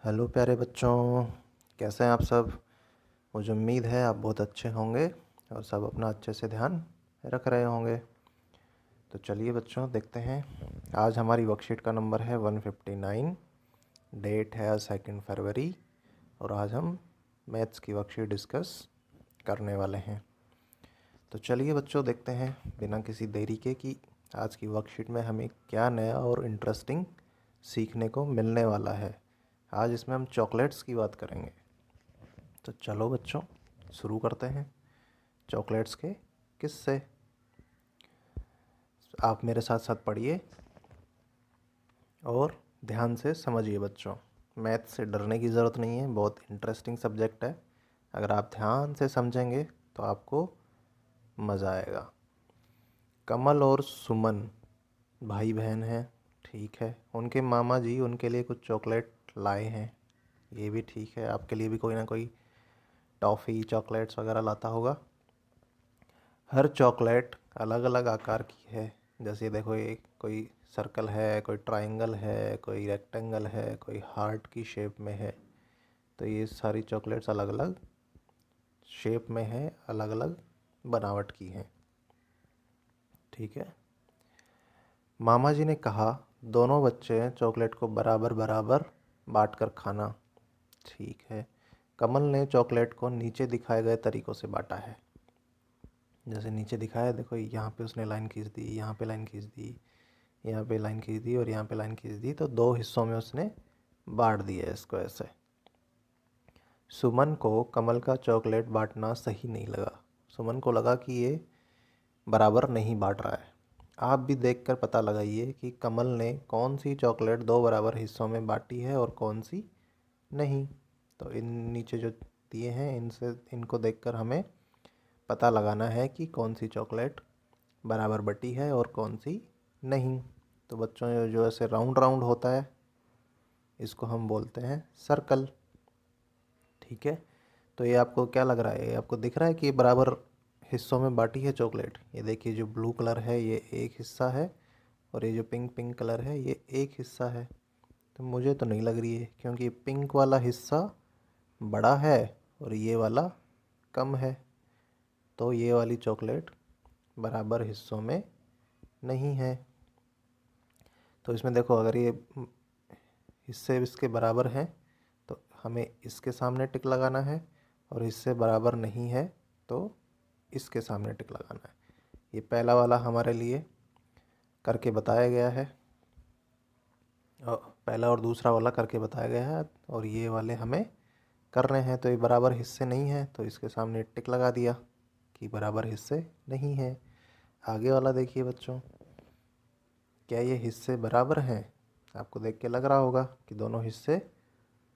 Hello प्यारे बच्चों, कैसे हैं आप सब। मुझे उम्मीद है आप बहुत अच्छे होंगे और सब अपना अच्छे से ध्यान रख रहे होंगे। तो चलिए बच्चों देखते हैं। आज हमारी वर्कशीट का नंबर है 159। डेट है 2 फरवरी और आज हम मैथ्स की वर्कशीट डिस्कस करने वाले हैं। तो चलिए बच्चों देखते हैं बिना किसी देरी के कि आज की वर्कशीट में हमें क्या नया और इंटरेस्टिंग सीखने को मिलने वाला है। आज इसमें हम चॉकलेट्स की बात करेंगे। तो चलो बच्चों शुरू करते हैं चॉकलेट्स के किस्से। आप मेरे साथ साथ पढ़िए और ध्यान से समझिए बच्चों। मैथ से डरने की ज़रूरत नहीं है, बहुत इंटरेस्टिंग सब्जेक्ट है। अगर आप ध्यान से समझेंगे तो आपको मज़ा आएगा। कमल और सुमन भाई बहन हैं, ठीक है। उनके मामा जी उनके लिए कुछ चॉकलेट लाए हैं, ये भी ठीक है। आपके लिए भी कोई ना कोई टॉफ़ी चॉकलेट्स वगैरह लाता होगा। हर चॉकलेट अलग अलग आकार की है। जैसे देखो, ये कोई सर्कल है, कोई ट्रायंगल है, कोई रेक्टेंगल है, कोई हार्ट की शेप में है। तो ये सारी चॉकलेट्स अलग अलग शेप में है, अलग अलग बनावट की हैं, ठीक है। मामा जी ने कहा दोनों बच्चे चॉकलेट को बराबर बराबर बांट कर खाना, ठीक है। कमल ने चॉकलेट को नीचे दिखाए गए तरीक़ों से बांटा है। जैसे नीचे दिखाया, देखो यहाँ पे उसने लाइन खींच दी, यहाँ पे लाइन खींच दी, यहाँ पे लाइन खींच दी और यहाँ पे लाइन खींच दी। तो 2 हिस्सों में उसने बांट दिया है इसको ऐसे। सुमन को कमल का चॉकलेट बांटना सही नहीं लगा। सुमन को लगा कि ये बराबर नहीं बांट रहा है। आप भी देखकर पता लगाइए कि कमल ने कौन सी चॉकलेट 2 बराबर हिस्सों में बांटी है और कौन सी नहीं। तो इन नीचे जो दिए हैं इनको देखकर हमें पता लगाना है कि कौन सी चॉकलेट बराबर बटी है और कौन सी नहीं। तो बच्चों जो ऐसे राउंड राउंड होता है इसको हम बोलते हैं सर्कल, ठीक है। तो ये आपको क्या लग रहा है, ये आपको दिख रहा है कि ये बराबर हिस्सों में बाटी है चॉकलेट। ये देखिए, जो ब्लू कलर है ये एक हिस्सा है और ये जो पिंक पिंक कलर है ये एक हिस्सा है। तो मुझे तो नहीं लग रही है, क्योंकि पिंक वाला हिस्सा बड़ा है और ये वाला कम है। तो ये वाली चॉकलेट बराबर हिस्सों में नहीं है। तो इसमें देखो, अगर ये हिस्से इसके बराबर हैं तो हमें इसके सामने टिक लगाना है, और हिस्से बराबर नहीं है तो इसके सामने टिक लगाना है। ये पहला वाला हमारे लिए करके बताया गया है, और पहला और दूसरा वाला करके बताया गया है, और ये वाले हमें करने हैं। तो ये बराबर हिस्से नहीं है तो इसके सामने टिक लगा दिया कि बराबर हिस्से नहीं है। आगे वाला देखिए बच्चों, क्या ये हिस्से बराबर हैं। आपको देख के लग रहा होगा कि दोनों हिस्से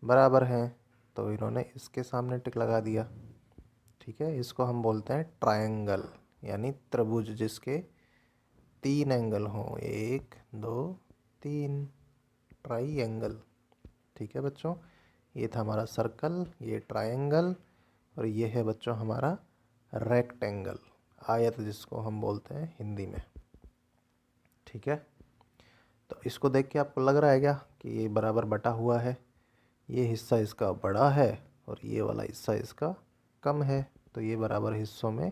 बराबर हैं, तो इन्होंने इसके सामने टिक लगा दिया, ठीक है। इसको हम बोलते हैं ट्रायंगल, यानी त्रिभुज जिसके 3 एंगल हों, 1 2 3, ट्राइंगल, ठीक है बच्चों। ये था हमारा सर्कल, ये ट्रायंगल, और ये है बच्चों हमारा रेक्टेंगल, आयत जिसको हम बोलते हैं हिंदी में, ठीक है। तो इसको देख के आपको लग रहा है क्या कि ये बराबर बटा हुआ है। ये हिस्सा इसका बड़ा है और ये वाला हिस्सा इसका कम है, तो ये बराबर हिस्सों में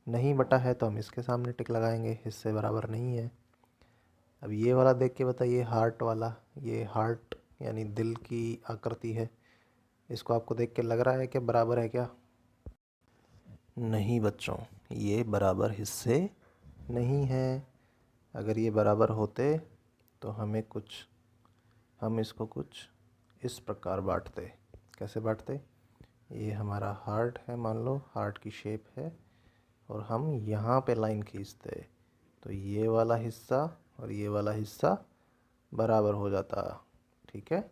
नहीं बटा है, तो हम इसके सामने टिक लगाएंगे, हिस्से बराबर नहीं है। अब ये वाला देख के बताइए, हार्ट वाला, ये हार्ट यानी दिल की आकृति है। इसको आपको देख के लग रहा है कि बराबर है क्या? नहीं बच्चों, ये बराबर हिस्से नहीं हैं। अगर ये बराबर होते तो हम इसको कुछ इस प्रकार बांटते। कैसे बांटते? ये हमारा हार्ट है, मान लो हार्ट की शेप है, और हम यहाँ पे लाइन खींचते तो ये वाला हिस्सा और ये वाला हिस्सा बराबर हो जाता, ठीक है।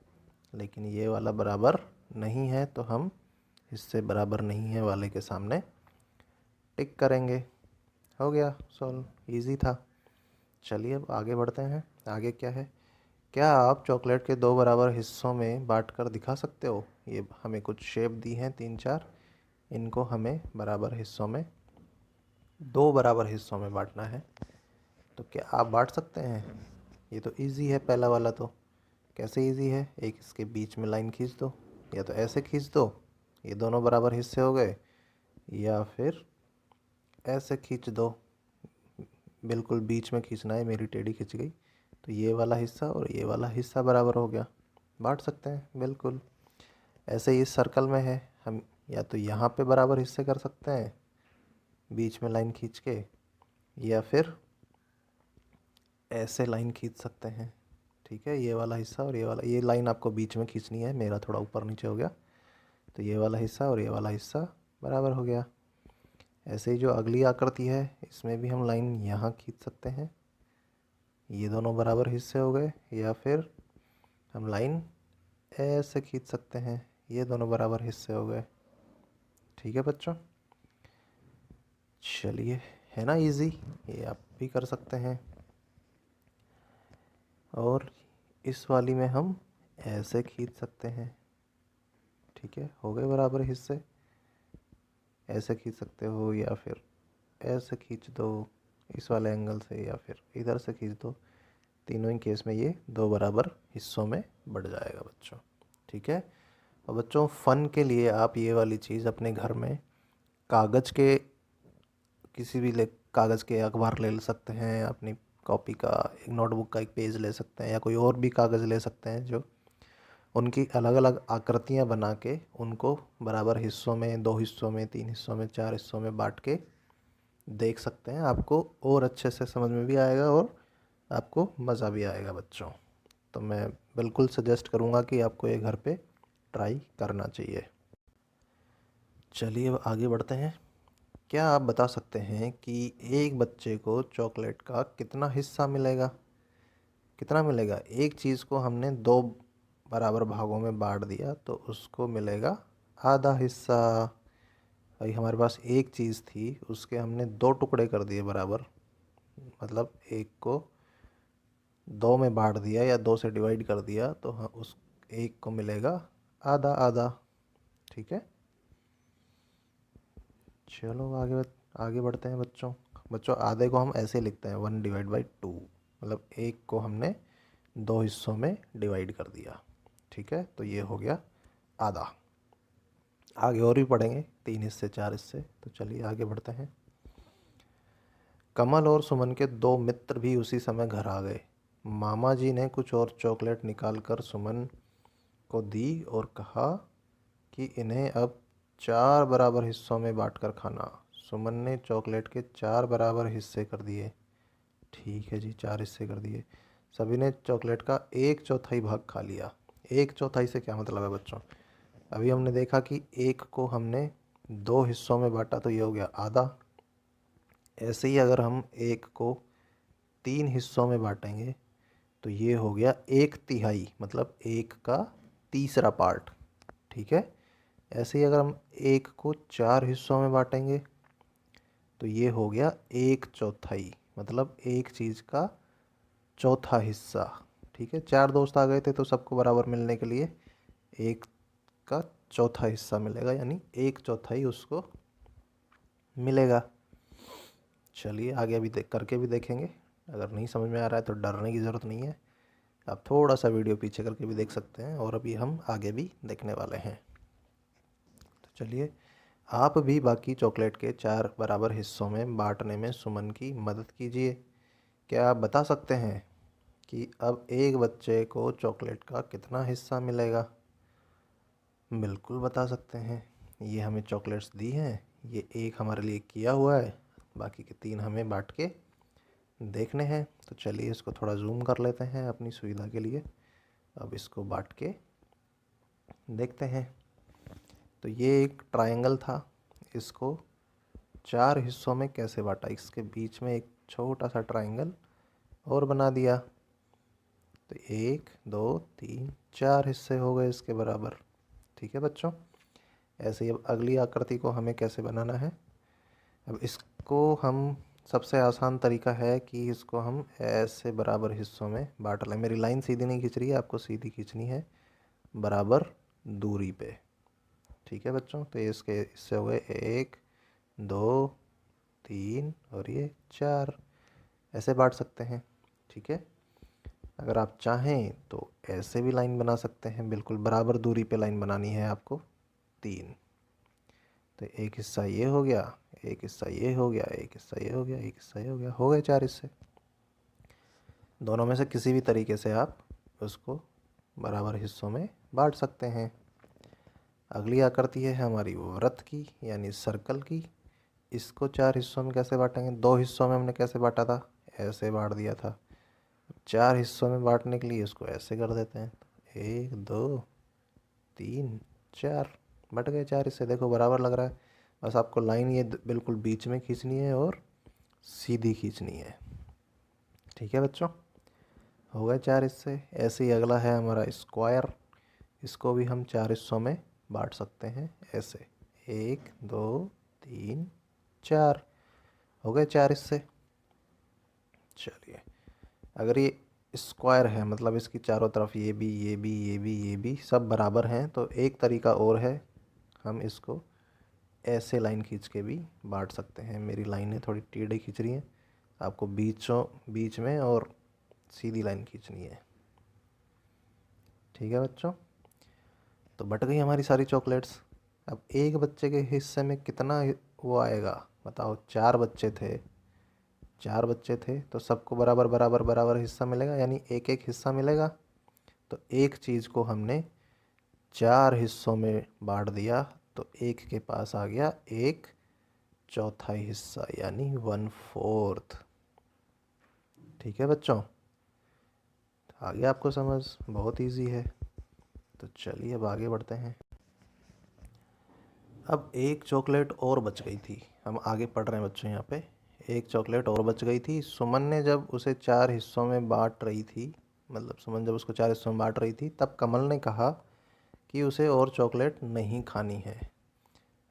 लेकिन ये वाला बराबर नहीं है तो हम हिस्से बराबर नहीं है वाले के सामने टिक करेंगे। हो गया सॉल्व, इजी था। चलिए अब आगे बढ़ते हैं। आगे क्या है? क्या आप चॉकलेट के 2 बराबर हिस्सों में बांटकर दिखा सकते हो? ये हमें कुछ शेप दी हैं 3-4, इनको हमें बराबर हिस्सों में 2 बराबर हिस्सों में बांटना है। तो क्या आप बांट सकते हैं? ये तो इजी है पहला वाला तो। कैसे इजी है, एक इसके बीच में लाइन खींच दो, या तो ऐसे खींच दो, ये दोनों बराबर हिस्से हो गए, या फिर ऐसे खींच दो, बिल्कुल बीच में खींचना है, मेरी टेढ़ी खिंच गई, तो ये वाला हिस्सा और ये वाला हिस्सा बराबर हो गया, बांट सकते हैं बिल्कुल। ऐसे ही इस सर्कल में है, हम या तो यहाँ पे बराबर हिस्से कर सकते हैं बीच में लाइन खींच के, या फिर ऐसे लाइन खींच सकते हैं। ठीक है, ये वाला हिस्सा और ये लाइन आपको बीच में खींचनी है, मेरा थोड़ा ऊपर नीचे हो गया, तो ये वाला हिस्सा और ये वाला हिस्सा बराबर हो गया। ऐसे ही जो अगली आकृति है इसमें भी हम लाइन यहाँ खींच सकते हैं, ये दोनों बराबर हिस्से हो गए, या फिर हम लाइन ऐसे खींच सकते हैं, ये दोनों बराबर हिस्से हो गए। ठीक है बच्चों, चलिए, है ना इजी, ये आप भी कर सकते हैं। और इस वाली में हम ऐसे खींच सकते हैं। ठीक है, हो गए बराबर हिस्से, ऐसे खींच सकते हो या फिर ऐसे खींच दो इस वाले एंगल से, या फिर इधर से खींच दो, तीनों ही केस में ये दो बराबर हिस्सों में बढ़ जाएगा बच्चों। ठीक है, और बच्चों फ़न के लिए आप ये वाली चीज़ अपने घर में कागज़ के किसी भी कागज़ के अखबार ले सकते हैं, अपनी कॉपी का एक नोटबुक का एक पेज ले सकते हैं, या कोई और भी कागज़ ले सकते हैं जो उनकी अलग अलग आकृतियाँ बना के उनको बराबर हिस्सों में, 2 हिस्सों में, 3 हिस्सों में, 4 हिस्सों में बांट के देख सकते हैं। आपको और अच्छे से समझ में भी आएगा और आपको मज़ा भी आएगा बच्चों। तो मैं बिल्कुल सजेस्ट करूँगा कि आपको ये घर पे ट्राई करना चाहिए। चलिए अब आगे बढ़ते हैं। क्या आप बता सकते हैं कि एक बच्चे को चॉकलेट का कितना हिस्सा मिलेगा? कितना मिलेगा? एक चीज़ को हमने 2 बराबर भागों में बांट दिया तो उसको मिलेगा आधा हिस्सा। भाई हमारे पास एक चीज़ थी, उसके हमने 2 टुकड़े कर दिए बराबर, मतलब एक को 2 में बांट दिया या 2 से डिवाइड कर दिया, तो हाँ उस एक को मिलेगा आधा आधा। ठीक है, चलो आगे बढ़ते हैं बच्चों। बच्चों आधे को हम ऐसे लिखते हैं 1/2, मतलब एक को हमने 2 हिस्सों में डिवाइड कर दिया। ठीक है, तो ये हो गया आधा। आगे और भी पढ़ेंगे, 3 हिस्से 4 हिस्से, तो चलिए आगे बढ़ते हैं। कमल और सुमन के 2 मित्र भी उसी समय घर आ गए। मामा जी ने कुछ और चॉकलेट निकाल कर सुमन को दी और कहा कि इन्हें अब 4 बराबर हिस्सों में बांटकर खाना। सुमन ने चॉकलेट के 4 बराबर हिस्से कर दिए। ठीक है जी, 4 हिस्से कर दिए। सभी ने चॉकलेट का 1/4 भाग खा लिया। 1/4 से क्या मतलब है बच्चों? अभी हमने देखा कि एक को हमने 2 हिस्सों में बांटा तो ये हो गया आधा। ऐसे ही अगर हम एक को 3 हिस्सों में बांटेंगे तो ये हो गया 1/3, मतलब एक का तीसरा पार्ट। ठीक है, ऐसे ही अगर हम एक को 4 हिस्सों में बांटेंगे तो ये हो गया 1/4, मतलब एक चीज़ का चौथा हिस्सा। ठीक है, 4 दोस्त आ गए थे तो सबको बराबर मिलने के लिए एक का चौथा हिस्सा मिलेगा, यानी 1/4 उसको मिलेगा। चलिए आगे अभी करके भी देखेंगे। अगर नहीं समझ में आ रहा है तो डरने की ज़रूरत नहीं है, आप थोड़ा सा वीडियो पीछे करके भी देख सकते हैं, और अभी हम आगे भी देखने वाले हैं। तो चलिए, आप भी बाकी चॉकलेट के 4 बराबर हिस्सों में बांटने में सुमन की मदद कीजिए। क्या आप बता सकते हैं कि अब एक बच्चे को चॉकलेट का कितना हिस्सा मिलेगा? बिल्कुल बता सकते हैं। ये हमें चॉकलेट्स दी हैं, ये एक हमारे लिए किया हुआ है, बाकी के 3 हमें बांट के देखने हैं। तो चलिए इसको थोड़ा जूम कर लेते हैं अपनी सुविधा के लिए। अब इसको बांट के देखते हैं। तो ये एक ट्रायंगल था, इसको 4 हिस्सों में कैसे बांटा? इसके बीच में एक छोटा सा ट्रायंगल और बना दिया, तो 1 2 3 4 हिस्से हो गए इसके बराबर। ठीक है बच्चों, ऐसे ही अब अगली आकृति को हमें कैसे बनाना है? अब इसको हम, सबसे आसान तरीका है कि इसको हम ऐसे बराबर हिस्सों में बांट लें। मेरी लाइन सीधी नहीं खींच रही है, आपको सीधी खींचनी है बराबर दूरी पे। ठीक है बच्चों, तो ये इससे हो गए 1 2 3 और ये 4, ऐसे बांट सकते हैं। ठीक है, अगर आप चाहें तो ऐसे भी लाइन बना सकते हैं, बिल्कुल बराबर दूरी पे लाइन बनानी है आपको 3। तो एक हिस्सा ये हो गया, एक हिस्सा ये हो गया, एक हिस्सा ये हो गया, एक हिस्सा ये हो गए 4 हिस्से। दोनों में से किसी भी तरीके से आप उसको बराबर हिस्सों में बांट सकते हैं। अगली आकृति है हमारी वृत्त की यानी सर्कल की। इसको 4 हिस्सों में कैसे बांटेंगे? 2 हिस्सों में हमने कैसे बांटा था? ऐसे बांट दिया था। 4 हिस्सों में बांटने के लिए इसको ऐसे कर देते हैं, 1 2 3 4, बट गए 4 हिस्से। देखो बराबर लग रहा है। बस आपको लाइन ये बिल्कुल बीच में खींचनी है और सीधी खींचनी है। ठीक है बच्चों, हो गए 4 हिस्से। ऐसे ही अगला है हमारा स्क्वायर। इसको भी हम 4 हिस्सों में बांट सकते हैं ऐसे, 1 2 3 4, हो गए 4 हिस्से। चलिए, अगर ये स्क्वायर है मतलब इसकी चारों तरफ ये भी ये भी ये भी ये भी सब बराबर हैं, तो एक तरीका और है, हम इसको ऐसे लाइन खींच के भी बांट सकते हैं। मेरी लाइनें थोड़ी टेढ़ी खींच रही हैं, आपको बीच में और सीधी लाइन खींचनी है। ठीक है बच्चों, तो बट गई हमारी सारी चॉकलेट्स। अब एक बच्चे के हिस्से में कितना वो आएगा बताओ? 4 बच्चे थे, 4 बच्चे थे तो सबको बराबर बराबर बराबर हिस्सा मिलेगा, यानी एक एक हिस्सा मिलेगा। तो एक चीज़ को हमने 4 हिस्सों में बांट दिया, तो एक के पास आ गया 1/4 हिस्सा यानी 1/4। ठीक है बच्चों, आ गया आपको समझ? बहुत इजी है। तो चलिए अब आगे बढ़ते हैं। अब एक चॉकलेट और बच गई थी, हम आगे पढ़ रहे हैं बच्चों यहाँ पे। एक चॉकलेट और बच गई थी। सुमन ने जब उसे 4 हिस्सों में बांट रही थी, मतलब सुमन जब उसको 4 हिस्सों में बांट रही थी, तब कमल ने कहा कि उसे और चॉकलेट नहीं खानी है।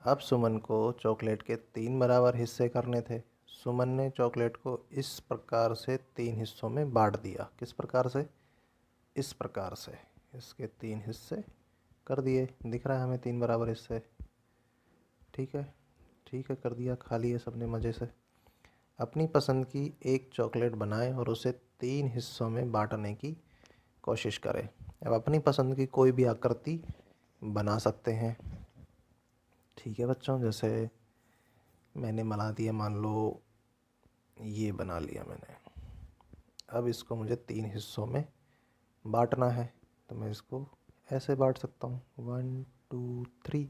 अब सुमन को चॉकलेट के 3 बराबर हिस्से करने थे। सुमन ने चॉकलेट को इस प्रकार से 3 हिस्सों में बांट दिया। किस प्रकार से? इस प्रकार से। इसके 3 हिस्से कर दिए, दिख रहा है हमें 3 बराबर हिस्से। ठीक है, ठीक है, कर दिया, खा लिए सबने मज़े से। अपनी पसंद की एक चॉकलेट बनाएं और उसे 3 हिस्सों में बांटने की कोशिश करें। अब अपनी पसंद की कोई भी आकृति बना सकते हैं। ठीक है बच्चों, जैसे मैंने बना दिया, मान लो ये बना लिया मैंने। अब इसको मुझे 3 हिस्सों में बांटना है, तो मैं इसको ऐसे बांट सकता हूँ, 1 2 3।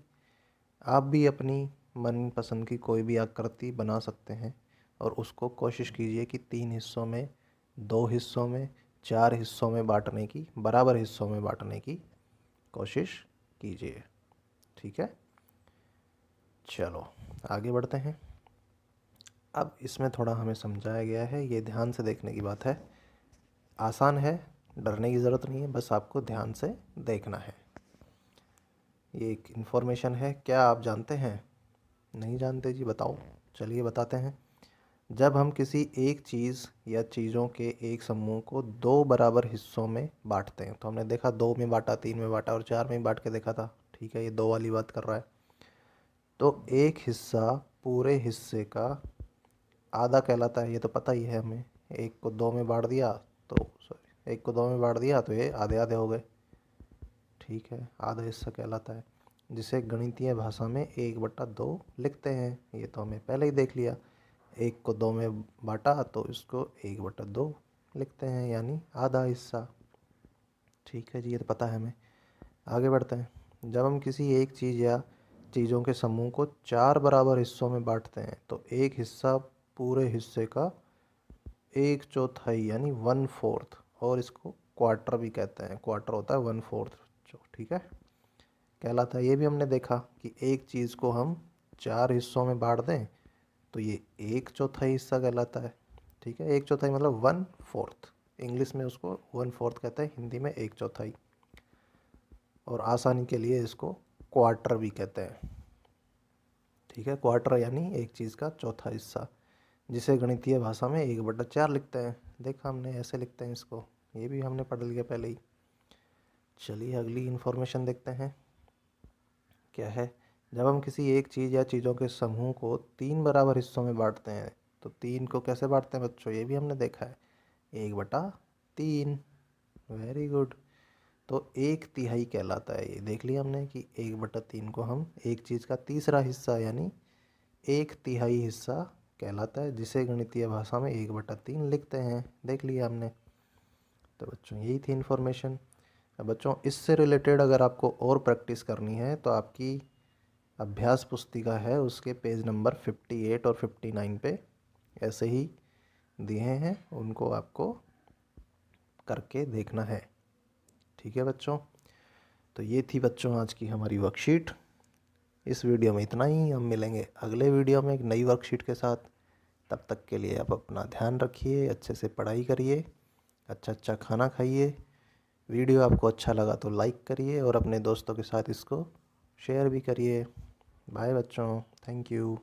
आप भी अपनी मनपसंद की कोई भी आकृति बना सकते हैं और उसको कोशिश कीजिए कि 3 हिस्सों में, 2 हिस्सों में, 4 हिस्सों में बांटने की, बराबर हिस्सों में बांटने की कोशिश कीजिए। ठीक है, चलो आगे बढ़ते हैं। अब इसमें थोड़ा हमें समझाया गया है, ये ध्यान से देखने की बात है। आसान है, डरने की ज़रूरत नहीं है, बस आपको ध्यान से देखना है। ये एक इन्फॉर्मेशन है, क्या आप जानते हैं? नहीं जानते जी? बताओ, चलिए बताते हैं। जब हम किसी एक चीज़ या चीज़ों के एक समूह को 2 बराबर हिस्सों में बांटते हैं, तो हमने देखा 2 में बांटा, 3 में बांटा और 4 में बांट के देखा था। ठीक है, ये 2 वाली बात कर रहा है। तो एक हिस्सा पूरे हिस्से का आधा कहलाता है, ये तो पता ही है हमें। एक को 2 में बांट दिया तो सॉरी, एक को 2 में बांट दिया तो ये आधे आधे हो गए। ठीक है, आधा हिस्सा कहलाता है, जिसे गणितीय भाषा में 1/2 लिखते हैं। ये तो हमें पहले ही देख लिया। एक को 2 में बांटा तो इसको 1/2 लिखते हैं, यानी आधा हिस्सा। ठीक है जी, ये तो पता है हमें। आगे बढ़ते हैं। जब हम किसी एक चीज़ या चीज़ों के समूह को 4 बराबर हिस्सों में बांटते हैं, तो एक हिस्सा पूरे हिस्से का 1/4 यानी 1/4, और इसको क्वार्टर भी कहते हैं। क्वार्टर होता है 1/4 जो, ठीक है, कहलाता है। ये भी हमने देखा कि एक चीज़ को हम 4 हिस्सों में बांट दें तो ये 1/4 हिस्सा कहलाता है। ठीक है, 1/4 मतलब 1/4। इंग्लिश में उसको 1/4 कहते हैं, हिंदी में 1/4। और आसानी के लिए इसको क्वार्टर भी कहते हैं। ठीक है, क्वार्टर यानी एक चीज़ का चौथा हिस्सा, जिसे गणितीय भाषा में 1/4 लिखते हैं। देखा हमने, ऐसे लिखते हैं इसको, ये भी हमने पढ़ लिया पहले ही। चलिए अगली इन्फॉर्मेशन देखते हैं, क्या है। जब हम किसी एक चीज़ या चीज़ों के समूह को 3 बराबर हिस्सों में बांटते हैं, तो 3 को कैसे बांटते हैं बच्चों? ये भी हमने देखा है, 1/3। Very good. तो 1/3 कहलाता है ये। देख लिया हमने कि 1/3 को हम एक चीज़ का तीसरा हिस्सा यानी 1/3 हिस्सा कहलाता है, जिसे गणितीय भाषा में 1/3 लिखते हैं। देख लिया हमने। तो बच्चों यही थी इन्फॉर्मेशन। अब बच्चों इससे रिलेटेड अगर आपको और प्रैक्टिस करनी है तो आपकी अभ्यास पुस्तिका है, उसके पेज नंबर 58 और 59 पे ऐसे ही दिए हैं, उनको आपको करके देखना है। ठीक है बच्चों। तो ये थी बच्चों आज की हमारी वर्कशीट। इस वीडियो में इतना ही। हम मिलेंगे अगले वीडियो में एक नई वर्कशीट के साथ। तब तक के लिए आप अपना ध्यान रखिए, अच्छे से पढ़ाई करिए, अच्छा अच्छा खाना खाइए। वीडियो आपको अच्छा लगा तो लाइक करिए और अपने दोस्तों के साथ इसको शेयर भी करिए। बाय बच्चों, थैंक यू।